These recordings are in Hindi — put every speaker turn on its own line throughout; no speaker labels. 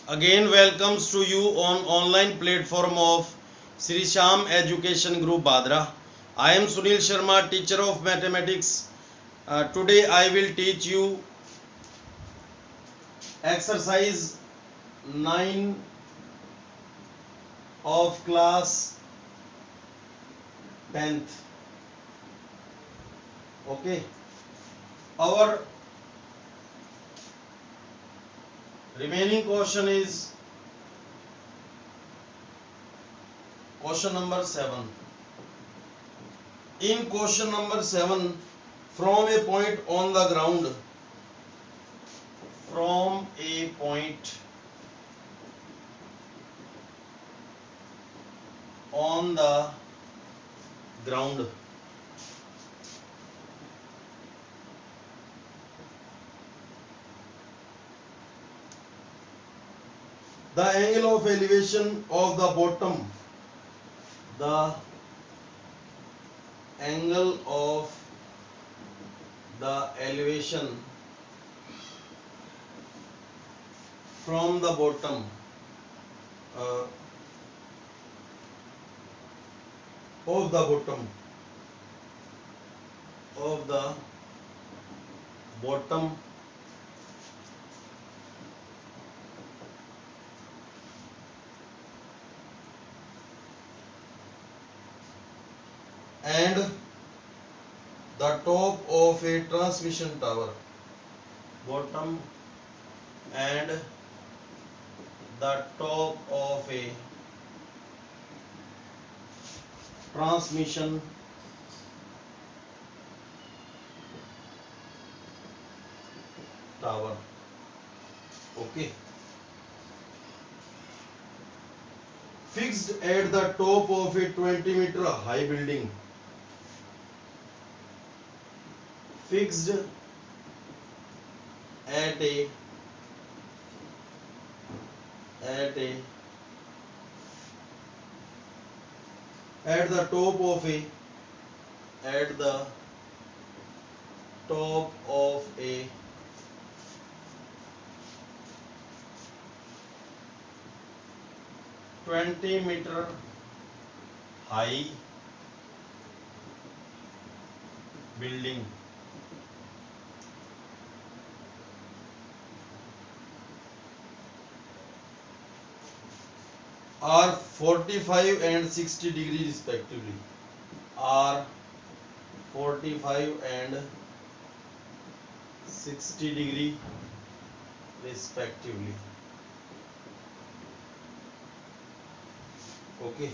Again welcomes to you on online platform of Sri Sham Education Group Badra. I am Sunil Sharma, teacher of mathematics. Today I will teach you exercise 9 of class 10th. Okay. Our remaining question is question number 7. In question number 7, from a point on the ground, from a point on the ground, the angle of elevation of the bottom, the angle of the elevation from the bottom uh, of the bottom of the bottom and the top of a transmission tower, bottom and the top of a transmission tower. Okay, fixed at the top of a 20-meter high building, fixed at a at a at the top of a at the top of a 20-meter high building are 45 and 60 degree respectively, are 45 and 60 degree respectively. Okay,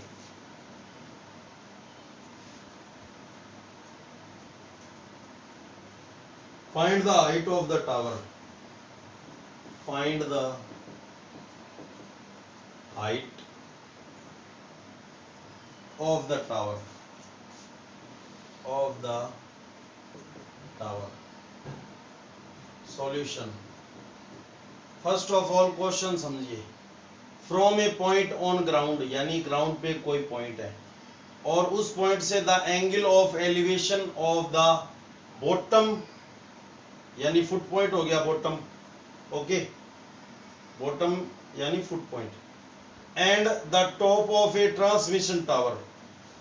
find the height of the tower, find the height of the tower, of the tower. Solution. First of all question समझिए. From a point on ground, यानी ग्राउंड पे कोई पॉइंट है और उस पॉइंट से the angle of elevation of the bottom, यानी फुट पॉइंट हो गया बॉटम. ओके, बॉटम यानी foot point, and the top of a transmission tower,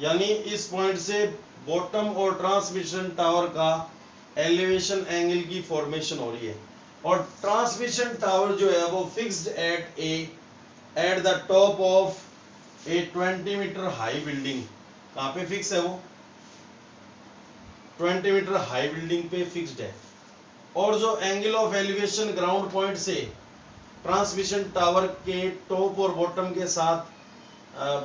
यानी इस पॉइंट से बॉटम और ट्रांसमिशन टावर का एलिवेशन एंगल की फॉर्मेशन हो रही है. और ट्रांसमिशन टावर जो है वो fixed at the top of a twenty metre high building. कहां पे फिक्स है वो? 20-मीटर हाई बिल्डिंग पे फिक्स्ड है. और जो angle of elevation ground point से ट्रांसमिशन टावर के टॉप और बॉटम के साथ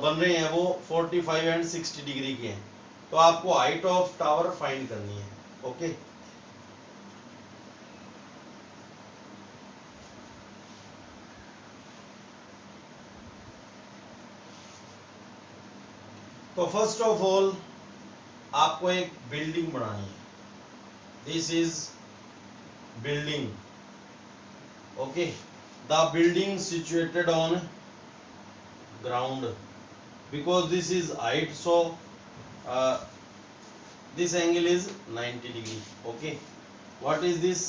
बन रहे हैं वो 45 एंड 60 डिग्री के हैं. तो आपको हाइट ऑफ टावर फाइंड करनी है. ओके, तो फर्स्ट ऑफ ऑल आपको एक बिल्डिंग बनानी है. This is building. Okay, the building situated on ground, because this is height, so this angle is 90 degree. Okay, what is this?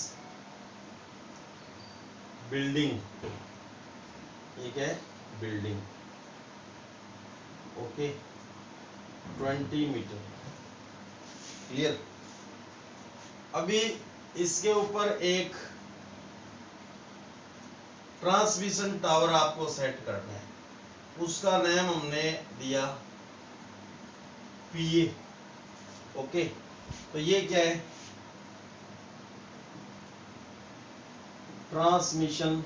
Building. एक है बिल्डिंग, ओके, 20 मीटर, क्लियर। अभी इसके ऊपर एक ट्रांसमिशन टावर आपको सेट करना है, उसका नेम हमने दिया पीए, ओके। तो ये क्या है, ट्रांसमिशन,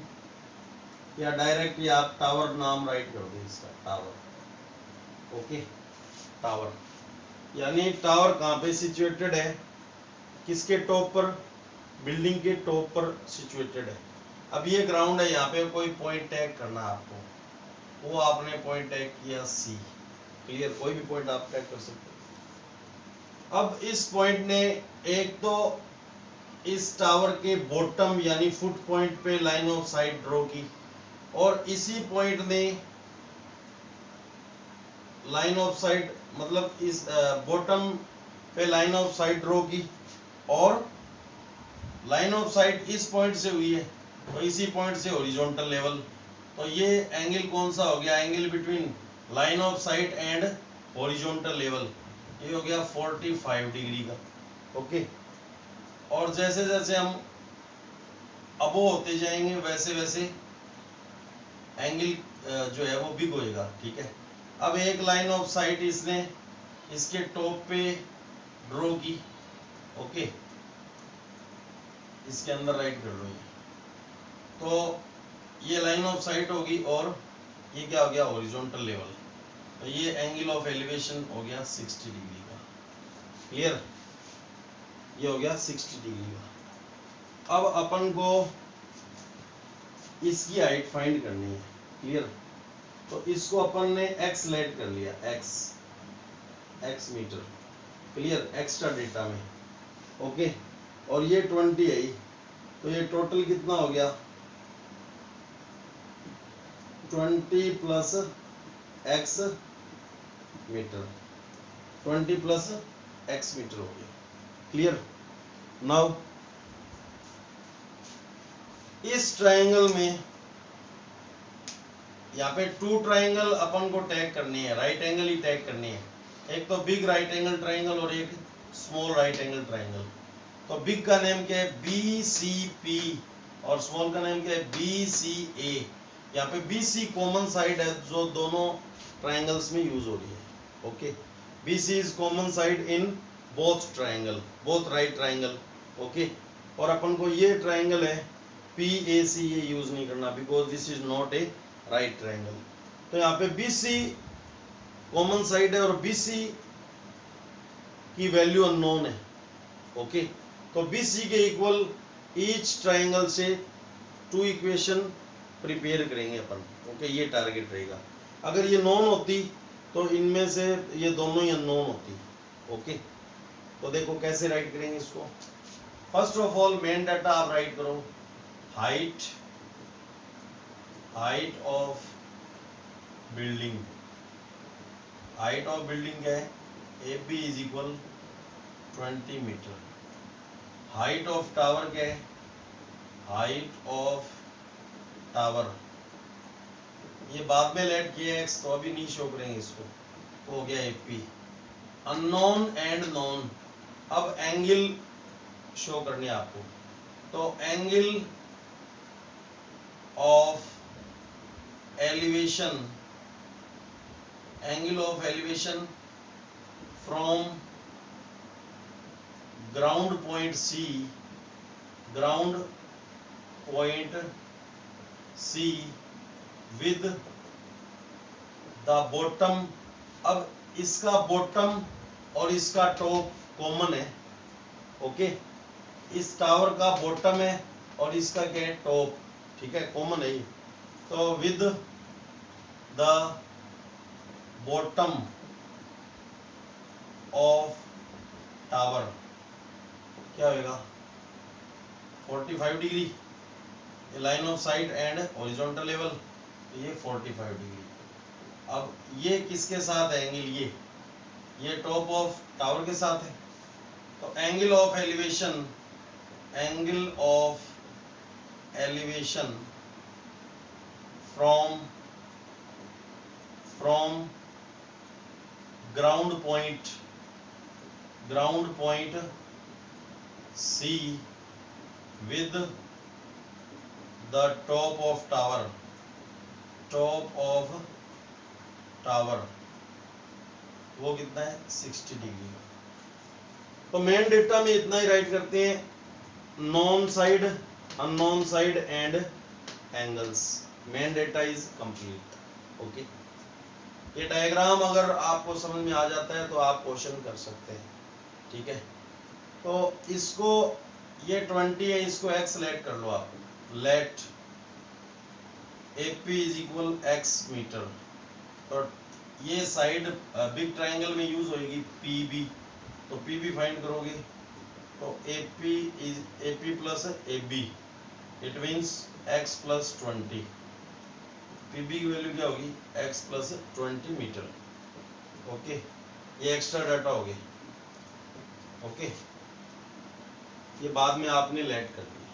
या डायरेक्ट या आप टावर नाम राइट कर दो इसका, टावर, ओके। टावर यानी टावर कहाँ पे सिचुएटेड है, किसके टॉप पर, बिल्डिंग के टॉप पर सिचुएटेड है। अब ये ग्राउंड है, यहाँ पे कोई पॉइंट टैग करना है आपको, वो आपने पॉइंट टैग किया सी, क्लियर, कोई भी पॉइंट आप टैग कर सकते हो। अब इस पॉइंट ने एक तो इस टावर के बॉटम यानी फुट पॉइंट पे लाइन ऑफ साइट ड्रॉ की, और इसी पॉइंट ने लाइन ऑफ साइट मतलब इस बॉटम पे लाइन ऑफ साइट ड्रॉ की, और लाइन ऑफ साइट इस पॉइंट से हुई है, तो इसी पॉइंट से हॉरिजॉन्टल लेवल, तो ये एंगल कौन सा हो गया, angle between line of site and horizontal level, ये हो गया 45 डिग्री का, ओके। और जैसे जैसे हम अबो होते जाएंगे वैसे वैसे एंगल जो है वो बिग होएगा, ठीक है। अब एक लाइन ऑफ साइट इसने इसके टॉप पे ड्रॉ की, ओके, इसके अंदर राइट कर लो ये, तो ये लाइन ऑफ साइट होगी, और ये क्या हो गया, हॉरिजॉन्टल लेवल, तो ये एंगल ऑफ एलिवेशन हो गया 60 डिग्री का, क्लियर, ये हो गया 60 डिग्री का। अब अपन को इसकी हाइट फाइंड करनी है, क्लियर। तो इसको अपन ने x लेट कर लिया, x meter, clear, extra data में, ओके। और ये 20 है, तो ये टोटल कितना हो गया, 20 plus x meter, 20 plus x meter हो गया, क्लियर। नाउ इस ट्रायंगल में यहाँ पे टू ट्रायंगल अपन को टैग करनी है, राइट एंगल ही टैग करनी है, एक तो बिग राइट एंगल ट्रायंगल और एक स्मॉल राइट एंगल ट्रायंगल। तो बिग का नेम क्या है, BCP, और स्मॉल का नेम क्या है, BCA। यहाँ पे BC कॉमन साइड है जो दोनों ट्रायंगल्स में यूज हो रही है, okay. BC is common side in both triangle, both right triangle, okay. और अपन को ये ट्रायंगल है PAC, ये यूज नहीं करना because this is not A right triangle. तो यहाँ पे BC कॉमन साइड है और BC की वैल्यू अननोन है, ओके। तो BC के इक्वल ईच ट्रायंगल से टू इक्वेशन प्रिपेयर करेंगे अपन, ओके, ये टारगेट रहेगा। अगर ये नॉन होती तो इनमें से ये दोनों ही अननोन होती, ओके। तो देखो कैसे राइट करेंगे इसको। First of all main data आप राइट करो, height of building, height of building क्या है, AB is equal 20 meter. Height of tower क्या है, हाइट ऑफ टावर, ये बाद में लेट किया x, तो अभी नहीं शो करेंगे इसको, तो हो गया AP। अननोन एंड नोन, अब एंगल शो करने आपको, तो angle of elevation, angle of elevation from ground point C, ground point C with the bottom. अब इसका बॉटम और इसका टॉप कॉमन है, ओके। इस टावर का बॉटम है और इसका क्या है, टॉप, ठीक है, कॉमन है। तो with the bottom of tower क्या होगा, 45 degree, line of site and horizontal level, ये 45 डिग्री। अब ये किसके साथ है एंगल, ये टॉप ऑफ टावर के साथ है। तो angle of elevation, angle of elevation from ground point C with the top of tower वो कितना है 60 डिग्री। तो मेन डेटा में इतना ही राइट करते हैं, non side unknown side and angles. Main data is complete. Okay, ये डायग्राम अगर आपको समझ में आ जाता है तो आप क्वेश्चन कर सकते हैं। ठीक है, तो इसको ये 20 है, इसको x लेट कर लो आप। Let AP is equal x meter. तो ये साइड बिग ट्राइंगल में यूज होगी PB, तो PB फाइंड करोगे तो AP plus AB, it means x plus 20। PB की वैल्यू क्या होगी x प्लस 20 मीटर। ओके, ये एक्स्ट्रा डाटा हो गया। ओके, ये बाद में आपने लेट कर दिया,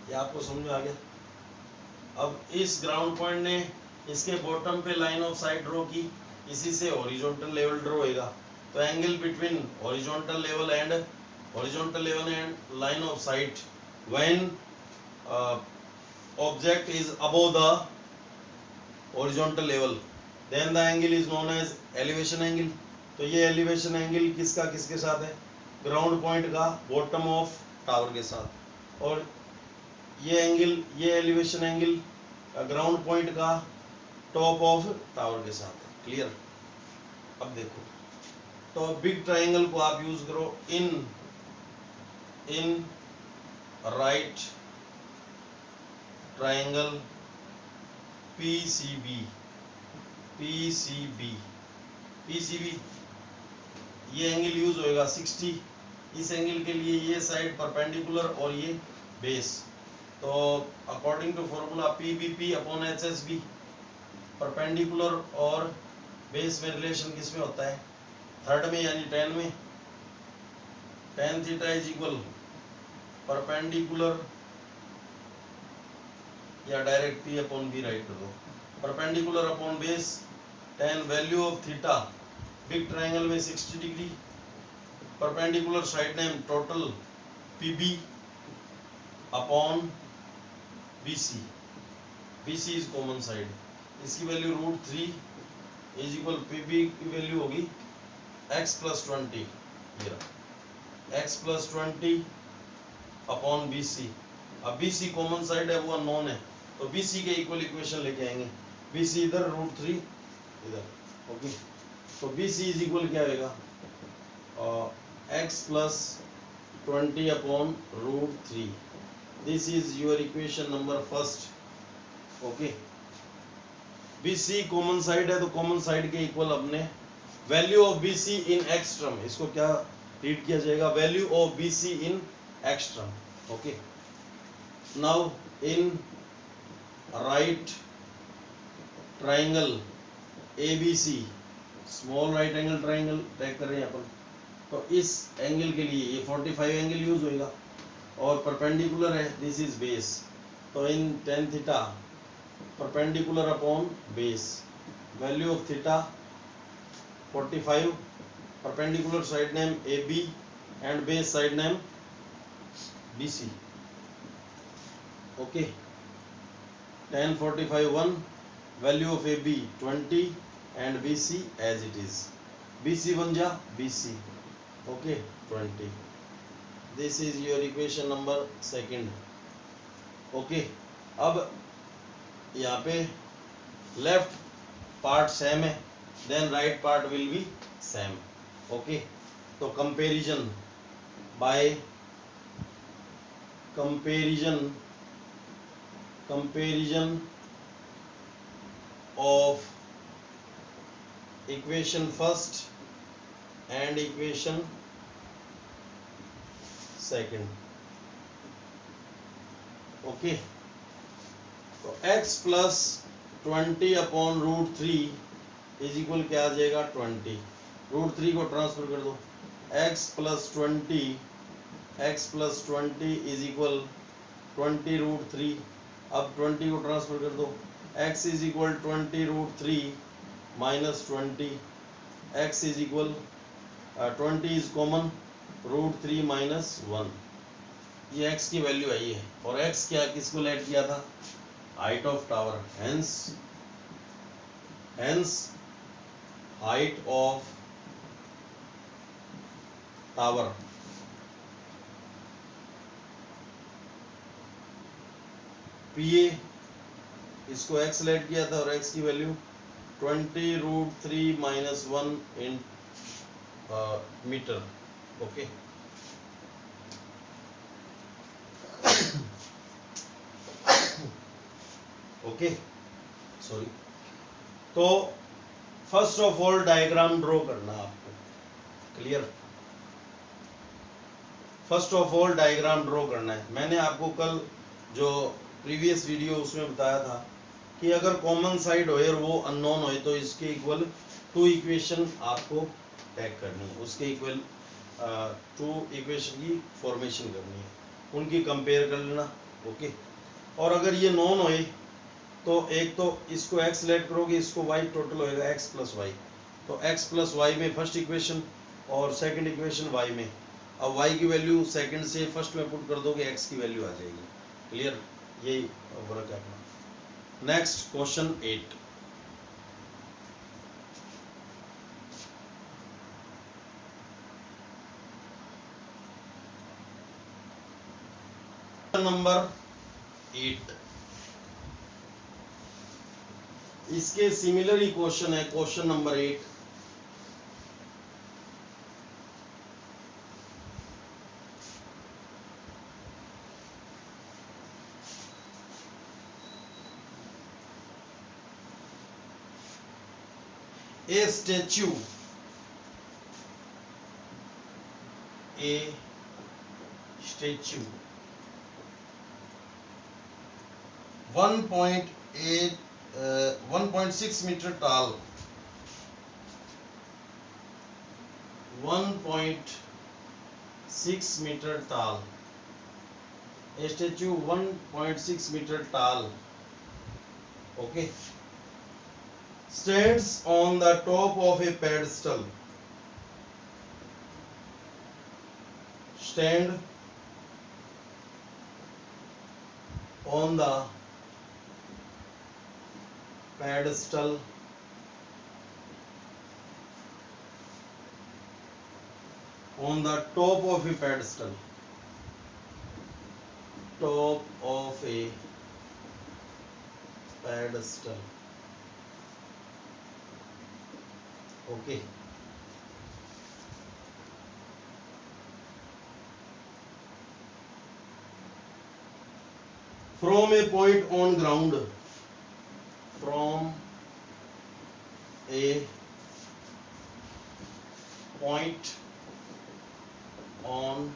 ये आपको समझ में आ गया। अब इस ग्राउंड पॉइंट ने इसके बॉटम पे लाइन ऑफ साइट ड्रॉ की, इसी से हॉरिजॉन्टल लेवल ड्रॉ होएगा। तो angle between horizontal level and line of sight when object is above the horizontal level, then the angle is known as elevation angle. तो ये एलिवेशन एंगल किसके साथ है, ग्राउंड पॉइंट का बॉटम ऑफ टावर के साथ, और ये एलिवेशन एंगल ग्राउंड पॉइंट का टॉप ऑफ टावर के साथ है। क्लियर। अब देखो, तो बिग ट्राइंगल को आप यूज करो इन राइट ट्राइंगल PCB, ये एंगल यूज होएगा 60। इस एंगल के लिए ये साइड परपेंडिकुलर और ये बेस। तो according to formula PBP upon HSB, perpendicular और बेस में रिलेशन किस में होता है, थर्ड में यानी tan में। tan theta is equal perpendicular, या direct P upon B write कर दो, perpendicular upon base, tan value of theta big triangle में 60 degree, perpendicular side name total PB upon BC is common side, इसकी वैल्यू √3 इज इक्वल PB की वैल्यू होगी x plus 20, x plus 20 upon BC। अब BC कॉमन साइड है, वो अननोन है, तो BC के इक्वल इक्वेशन लेके आएंगे। BC इधर √3 इधर। ओके, तो BC इज इक्वल क्या होगा, x plus 20 upon √3। This is your equation number first. Okay, BC common side है, तो कॉमन साइड के इक्वल अपने value of BC in x term, इसको क्या रीड किया जाएगा, value of BC in x term. Okay, now in right triangle ABC, small right angle triangle tag कर रहे हैं अपन, तो इस एंगल के लिए ये 45 एंगल यूज होएगा और परपेंडिकुलर है, दिस इज बेस। तो in tan theta perpendicular upon base, value of theta 45, perpendicular side name AB and base side name BC। Okay, tan 45 1, value of AB 20 and BC as it is, BC बन जा BC। Okay, 20। This is your equation number second. Okay, अब यहाँ पे लेफ्ट पार्ट सेम है, then right part will be same. Okay, तो comparison by comparison of equation first and equation second. Okay, तो x plus 20 upon √3 is equal क्या आ जाएगा 20। √3 को ट्रांसफर कर दो, x प्लस 20 इज इक्वल 20 √3। अब 20 को ट्रांसफर कर दो, x is equal 20 root 3 minus 20, x is equal 20 is common, root 3 minus 1, ये x की वैल्यू आई है। और x क्या किसको लेट किया था, height of tower, hence height of tower PA, इसको x लेट किया था और x की value 20 root 3 minus 1 in metre. Okay, okay sorry. तो first of all diagram draw करना आपको, clear. First of all diagram draw करना है। मैंने आपको कल जो प्रीवियस वीडियो उसमें बताया था कि अगर कॉमन साइड हो और वो अननोन हो तो इसके इक्वल टू इक्वेशन आपको टैग करनी है, उसके इक्वल टू इक्वेशन की फॉर्मेशन करनी है, उनकी कंपेयर कर लेना। ओके, और अगर ये नॉन होए तो एक तो इसको x लेट करोगे, इसको y, टोटल होएगा x प्लस वाई। तो x प्लस वाई में फर्स्ट इक्वेशन और सेकंड इक्वेशन y में। अब y की वैल्यू सेकंड से फर्स्ट में पुट कर दोगे, x की वैल्यू आ जाएगी। क्लियर, यही वर्क है अपना। नेक्स्ट क्वेश्चन 8, नंबर 8, इसके सिमिलर ही क्वेश्चन है, question number 8। A statue, a statue 1.6 meter tall, 1.6 meter tall, a statue 1.6 meter tall, okay, stands on the top of a pedestal, stand on the pedestal on the top of a pedestal, top of a pedestal, okay, from a point on ground, from a point on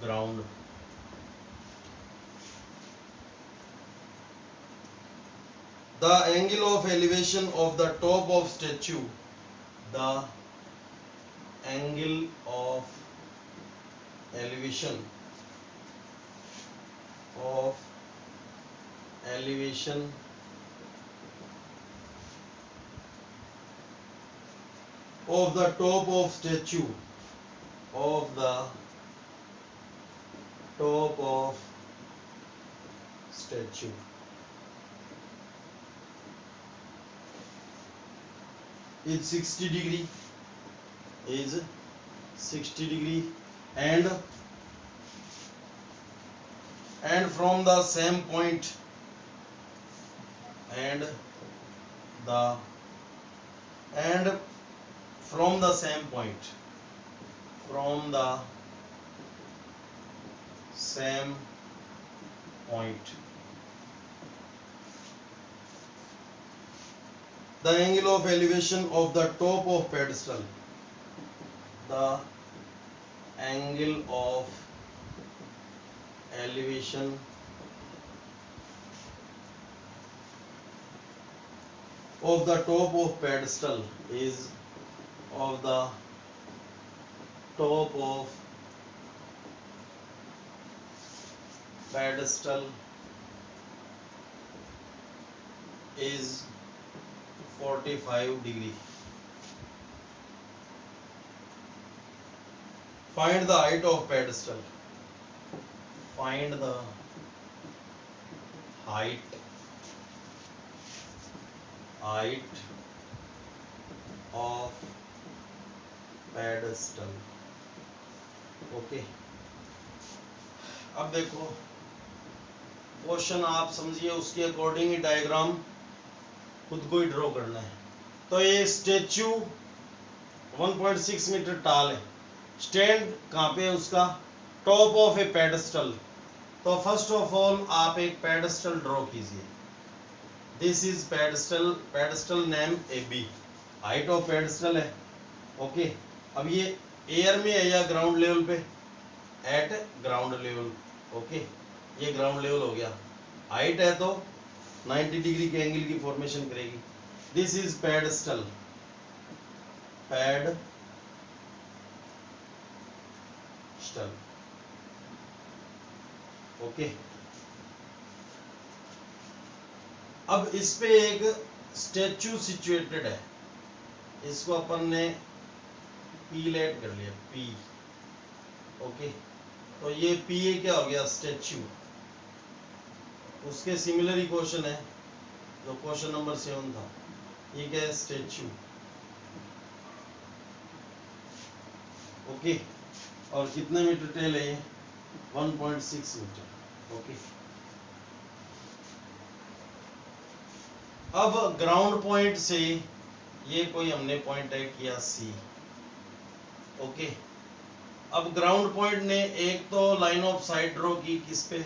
ground, the angle of elevation of the top of statue, the angle of elevation of elevation of the top of statue, of the top of statue is 60 degree, is 60 degree, and from the same point, and from the same point, from the same point, the angle of elevation of the top of pedestal, the angle of elevation of the top of pedestal is of the top of pedestal is 45 degree. Find the height of pedestal. Find the height of pedestal. Okay, अब देखो क्वेश्चन आप समझिए, उसके अकॉर्डिंग ही डायग्राम खुद को ही ड्रॉ करना है। तो ये स्टेच्यू 1.6 मीटर टाल है, स्टैंड कहाँ पे है उसका, टॉप ऑफ ए पेडेस्टल। तो फर्स्ट ऑफ ऑल आप एक पेडेस्टल ड्रॉ कीजिए। This is pedestal, pedestal name A B, height of pedestal है। ओके, अब ये एयर में है या ग्राउंड लेवल पे, एट ग्राउंड लेवल। ओके, ये ग्राउंड लेवल हो गया। हाइट है तो 90 डिग्री के एंगल की फॉर्मेशन करेगी। This is pedestal, pedestal. Okay, अब इस पे एक स्टैचू सिचुएटेड है, इसको अपन ने पी लेट कर लिया, पी। ओके, तो ये पी ए क्या हो गया, स्टैचू। उसके सिमिलर ही क्वेश्चन है जो क्वेश्चन नंबर 7 था, ये क्या है, स्टैचू। ओके, और कितने मीटर टेल है ये, 1.6 मीटर। ओके, अब ग्राउंड पॉइंट से ये कोई हमने पॉइंट ऐड किया सी। ओके, अब ग्राउंड पॉइंट ने एक तो लाइन ऑफ साइट ड्रॉ की, किस पे,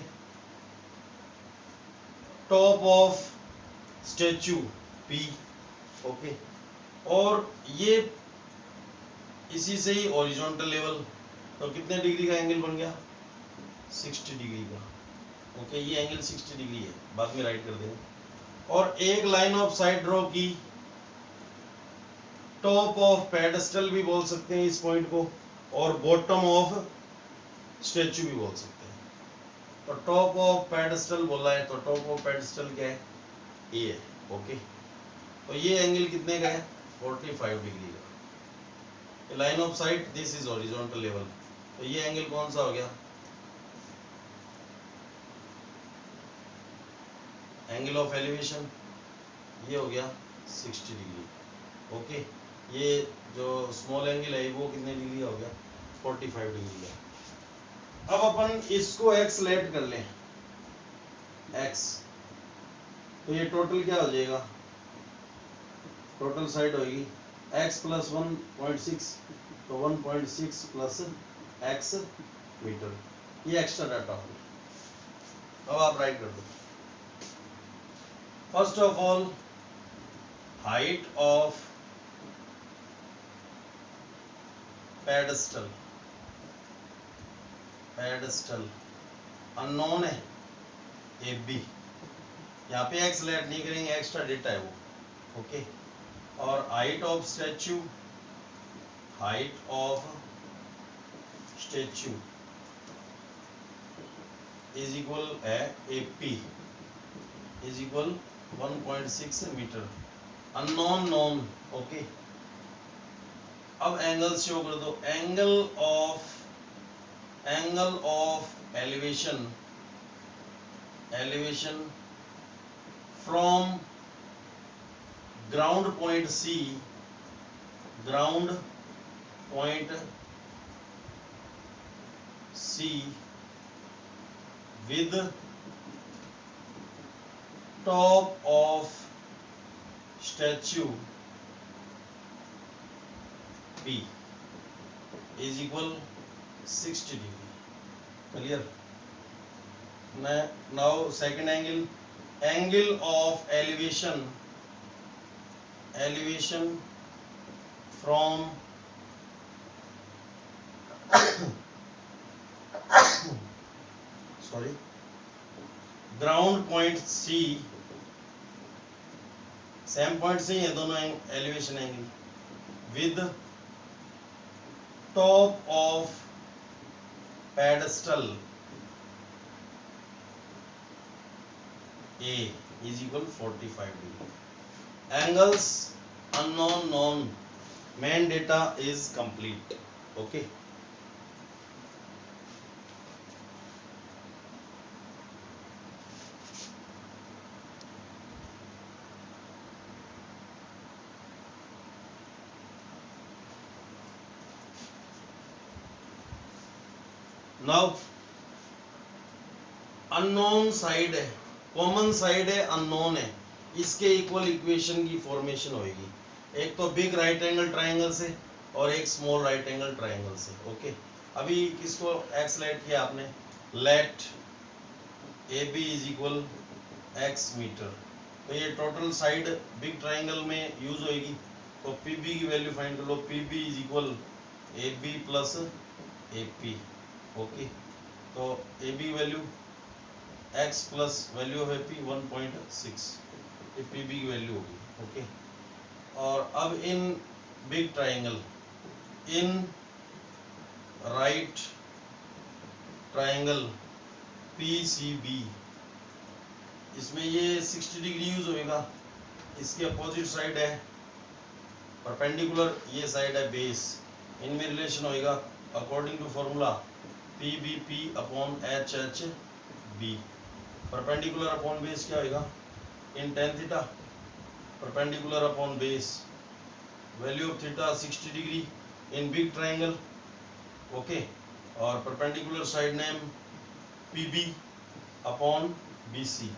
top of statute P. Okay, और ये इसी से ही हॉरिजॉन्टल लेवल, तो कितने डिग्री का एंगल बन गया, 60 डिग्री का। ओके, ये एंगल 60 डिग्री है, बाद में राइट कर देंगे। और एक लाइन ऑफ साइट ड्रॉ की, टॉप ऑफ पेडेस्टल भी बोल सकते हैं इस पॉइंट को, और बॉटम ऑफ स्टैचू भी बोल सकते हैं। तो टॉप ऑफ पेडेस्टल बोला है, तो टॉप ऑफ पेडेस्टल क्या है, ये है। ओके, तो ये एंगल कितने का है, 45 डिग्री का। Line of site, this is horizontal level, तो ये एंगल कौन सा हो गया, एंगल ऑफ एलिवेशन, ये हो गया 60 डिग्री। ओके, ये जो स्मॉल एंगल है वो कितने डिग्री हो गया, 45 डिग्री का। अब अपन इसको x लेट कर लें, x, तो ये टोटल क्या हो जाएगा, टोटल साइड होगी x प्लस 1.6, तो 1.6 प्लस x मीटर, ये एक्स्ट्रा डाटा हो गया। अब आप राइट कर दो। First of all, height of pedestal, pedestal unknown है, ए बी, यहाँ पे एक्स लेट नहीं करेंगे, एक्स्ट्रा डेटा है वो। ओके, और height of statue, height of statue is equal है A P is equal 1.6 metre, unknown known. Okay, अब एंगल शो कर दो, angle of elevation, elevation from ground point C, ground point C with top of statue P is equal 60 degree. Clear? Now second angle, angle of elevation, elevation from sorry, ground point C, same point से ही है दोनों elevation angle, with top of pedestal A is equal 45 degree. Angles unknown known, main data is complete. Okay, now unknown side है, कॉमन साइड है, अननोन है, इसके इक्वल इक्वेशन की फॉर्मेशन होगी, एक तो बिग राइट एंगल ट्राइंगल से और एक स्मॉल राइट एंगल ट्राइंगल से। ओके, अभी किसको एक्स लेट किया आपने, let A B is equal X metre, तो ये टोटल साइड बिग ट्राइंगल में यूज होगी, तो पी बी की वैल्यू फाइंड कर लो, P B is equal A B plus A P. Okay, तो A B value x plus value of A P 1.6, ये पी बी की वैल्यू होगी। ओके, और अब इन big triangle, in right triangle P C B, इसमें ये 60 डिग्री यूज होगा, इसके अपोजिट साइड है परपेंडिकुलर, ये साइड है बेस, इनमें रिलेशन होगा according to formula P B P upon H H B. Perpendicular upon base क्या होगा, in tan theta, perpendicular upon base, value of theta 60 degree in big triangle. Okay, और perpendicular side name P B upon B C,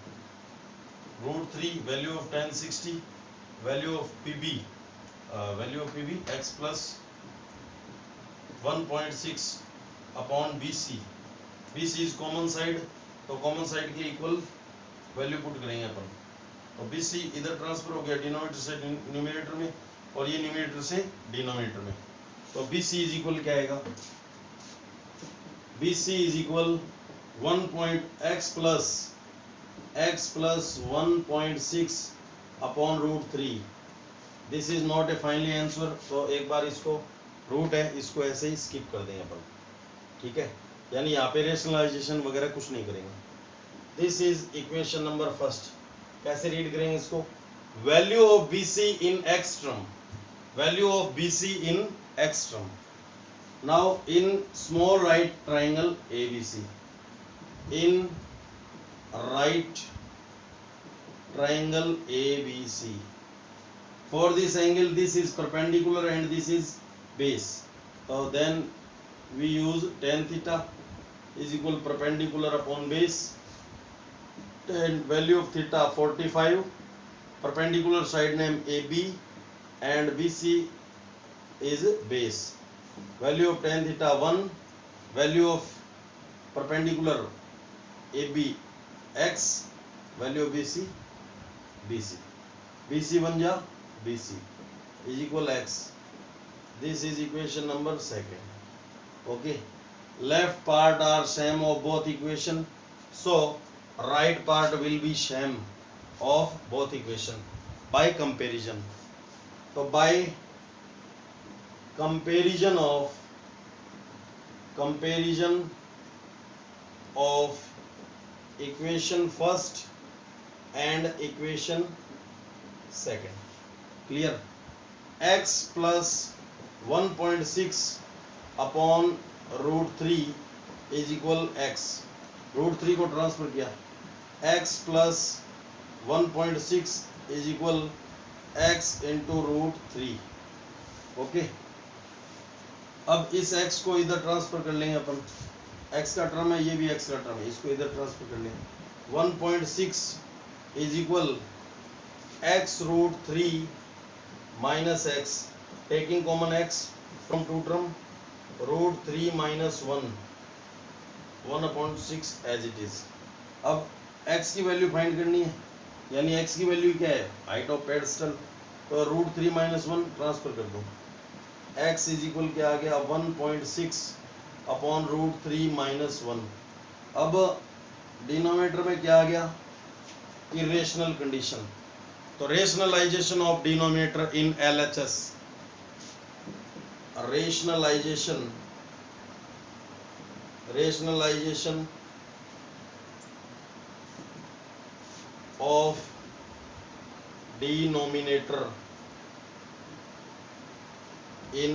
√3 value of tan 60, value of P B X plus 1.6 upon B C is common side, तो कॉमन साइड के इक्वल वैल्यू पुट करेंगे अपन, तो बी सी इधर ट्रांसफर हो गया डिनोमिनेटर से न्यूमरेटर में और ये न्यूमरेटर से डिनोमिनेटर में, तो बी सी इज इक्वल क्या आएगा, B C is equal 1.x plus 1.6 upon √3। This is not a finally answer, तो एक बार इसको रूट है, इसको ऐसे ही स्किप कर देंगे अपन, ठीक है, यानी यहाँ पे रेशनलाइजेशन वगैरह कुछ नहीं करेंगे। This is equation number first, कैसे रीड करेंगे इसको, value of B C in X term, value of B C in X term, now in small right triangle A B C, in right triangle ABC, for this angle this is perpendicular and this is base, so then we use tan theta is equal perpendicular upon base, and value of theta 45, perpendicular side name AB and BC is base, value of tan theta 1, value of perpendicular AB x, value of BC बन जा BC is equal x, this is equation number second। okay, left part are same of both equation, so right part will be same of both equation by comparison, so by comparison of equation first and equation second, clear, x plus 1.6 upon √3 is equal x, √3 को ट्रांसफर किया, x plus 1.6 is equal x into √3। Okay, अब इस x को इधर ट्रांसफर कर लेंगे अपन, x का टर्म है, ये भी x का टर्म है, इसको इधर ट्रांसफर कर लेंगे, 1.6 is equal x √3 minus x, taking common x from two term, √3 minus 1/6 as it is। अब x की वैल्यू फाइंड करनी है, यानी x की वैल्यू क्या है, हाइट ऑफ पेडस्टल, तो √3 minus 1 ट्रांसफर कर दो, x इज इक्वल क्या आ गया 1.6 अपॉन √3 minus 1। अब डिनोमिनेटर में क्या आ गया, irrational condition, तो rationalization of denominator in LHS, rationalization of denominator in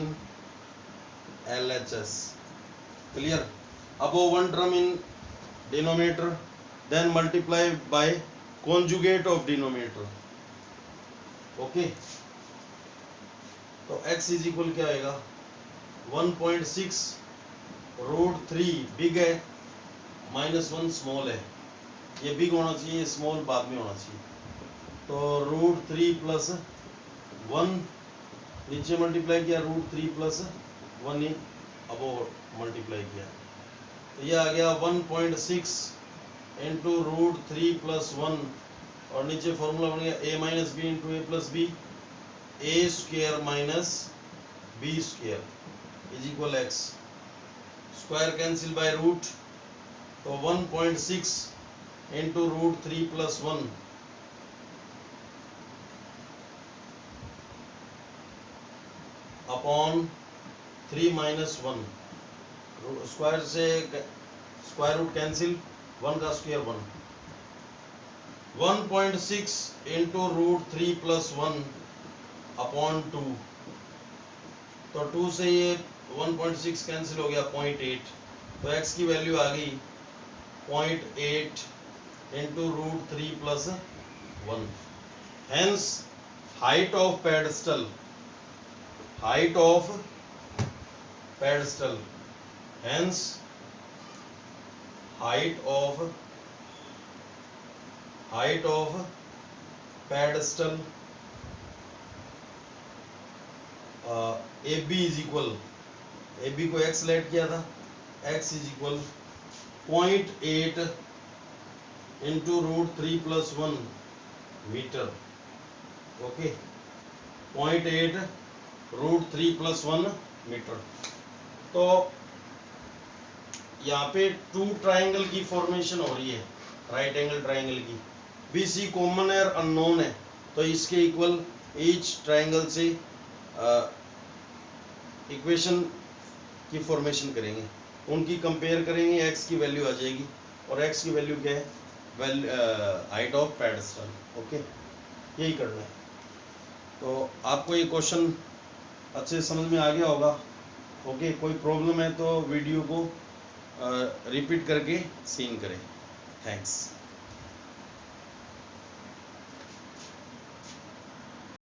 LHS. Clear? Above one term in denominator, then multiply by conjugate of denominator. Okay? तो x is equal क्या आएगा? 1.6 रूट 3 बिग है, -1 स्मॉल है. ये बिग होना चाहिए, स्मॉल बाद में होना चाहिए. तो रूट 3 प्लस 1 नीचे मल्टीप्लाई किया, रूट 3 प्लस 1 ही अब मल्टीप्लाई किया, तो ये आ गया 1.6 इंटू रूट 3 प्लस 1 और नीचे फॉर्मूला बन गया a minus B into A plus B, A square minus B square is equal X. Square cancel by root, तो 1.6 into root 3 plus 1 upon 3 minus 1. Square से स्क्वायर रूट कैंसिल, 1 का square 1. 1.6 into root 3 plus 1 upon 2, तो 2 से ये 1.6 कैंसिल हो गया 0.8, तो x की वैल्यू आ गई 0.8 into root 3 plus 1. Hence height of pedestal, height of pedestal, hence height of pedestal AB is equal, AB को x लेट किया था, x is equal 0.8 into root 3 plus 1 meter. Okay, 0.8 root 3 plus 1 meter. तो यहाँ पे 2 ट्राइंगल की फॉर्मेशन हो रही है, राइट एंगल ट्राइंगल की. BC कॉमन है और अननोन है, तो इसके इक्वल ईच ट्राइंगल से इक्वेशन की फॉर्मेशन करेंगे, उनकी कंपेयर करेंगे, x की वैल्यू आ जाएगी. और x की वैल्यू क्या है? Height of pedestal. ओके, यही करना है. तो आपको ये क्वेश्चन अच्छे समझ में आ गया होगा. ओके, कोई प्रॉब्लम है तो वीडियो को रिपीट करके सीन करें. थैंक्स.